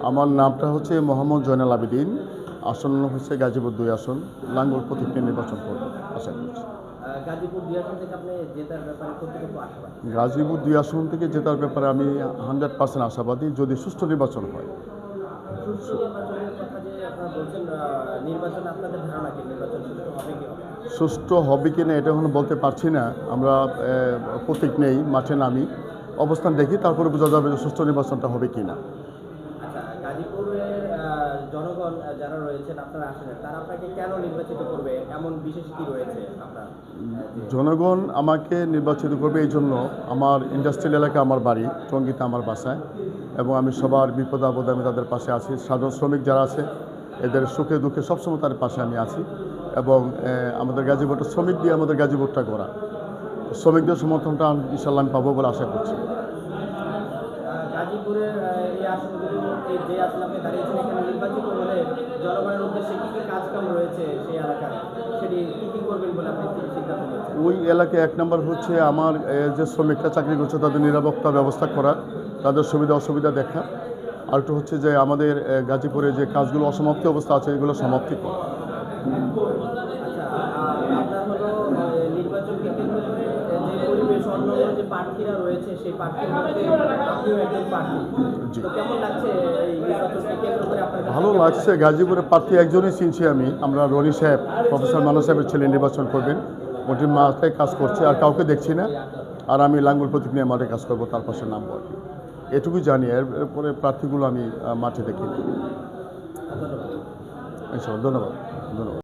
আমার নামটা হচ্ছে মোহাম্মদ জয়নাল আবেদিন। আসন হচ্ছে গাজীপুর 2 আসন। লাঙ্গল প্রতীক নিয়ে নির্বাচন করব আশা করছি। গাজীপুর 2 আসন থেকে আপনি জেতার ব্যাপারে কতটুকু আশাবাদী? গাজীপুর 2 আসন থেকে জেতার ব্যাপারে আমি 100% আশাবাদী, যদি সুষ্ঠু নির্বাচন হয়। সুষ্ঠু নির্বাচনের কথা যে আপনারা বলছেন, নির্বাচন আপনাদের ধারণা কি নির্বাচন সুষ্ঠু হবে কি হবে না? সুষ্ঠু হবে কি না এটা এখনো বলতে পারছি না। আমরা প্রতীক নেই, মাঠে নামি, অবস্থান দেখি, তারপরে বোঝা যাবে যে সুষ্ঠু নির্বাচনটা হবে কি না। আচ্ছা, গাজীপুরের জনগণ যারা রয়েছেন আপনার আসনে, তারা আপনাকে কেন নির্বাচিত করবে? এমন বিশেষ কি রয়েছে আপনার? জনগণ আমাকে নির্বাচিত করবে এই জন্য, আমার ইন্ডাস্ট্রিয়াল এলাকা, আমার বাড়ি টঙ্গীতে, আমার বাসায়, এবং আমি সবার বিপদ আপদে আমি তাদের পাশে আছি। সাধারণ শ্রমিক যারা আছে এদের সুখে দুঃখে সবসময় তাদের পাশে আমি আছি। এবং আমাদের গাজীপুরটা শ্রমিক দিয়ে আমাদের গাজীপুরটা গড়া, শ্রমিকদের সমর্থনটা ইনশাল্লাহ আমি পাবো বলে আশা করছি। গাজীপুরের এই আসনগুলো, এই যে আসলে আপনি দাঁড়িয়েছেন, এখানে নির্বাচিত হলে জনগণের উদ্দেশ্যে কী কী কাজকাম রয়েছে সেই এলাকায়, সেটি কী কী করবেন বলে আপনি সিদ্ধান্ত নিয়েছেন? ওই এলাকায় 1 নম্বর হচ্ছে আমার যে শ্রমিকরা চাকরি করছে তাদের নিরাপত্তা ব্যবস্থা করা, তাদের সুবিধা অসুবিধা দেখা। আর একটু হচ্ছে যে আমাদের গাজীপুরে যে কাজগুলো অসমাপ্তি অবস্থা আছে এগুলো সমাপ্তি করা। আচ্ছা, আপনার হলো নির্বাচনকে কেন্দ্র করে যে পরিবেশ, অন্যান্য যে প্রার্থীরা রয়েছে সেই প্রার্থীর মধ্যে আপনিও একজন প্রার্থী। জি, তো কেমন লাগছে এই নির্বাচনকে কেন্দ্র করে আপনার কাছে? ভালো লাগছে। গাজীপুরে প্রার্থী একজনই চিনছি আমি, আমরা রনি সাহেব, প্রফেসর মান্না সাহেবের ছেলে নির্বাচন করবেন। ওটি মাথায় কাজ করছে, আর কাউকে দেখছি না। আর আমি লাঙ্গল প্রতীক নিয়ে মাঠে কাজ করবো, তার পাশে নামবো আর কি, এটুকুই জানি। এরপরে প্রার্থীগুলো আমি মাঠে দেখিনি। ধন্যবাদ। ধন্যবাদ, ধন্যবাদ।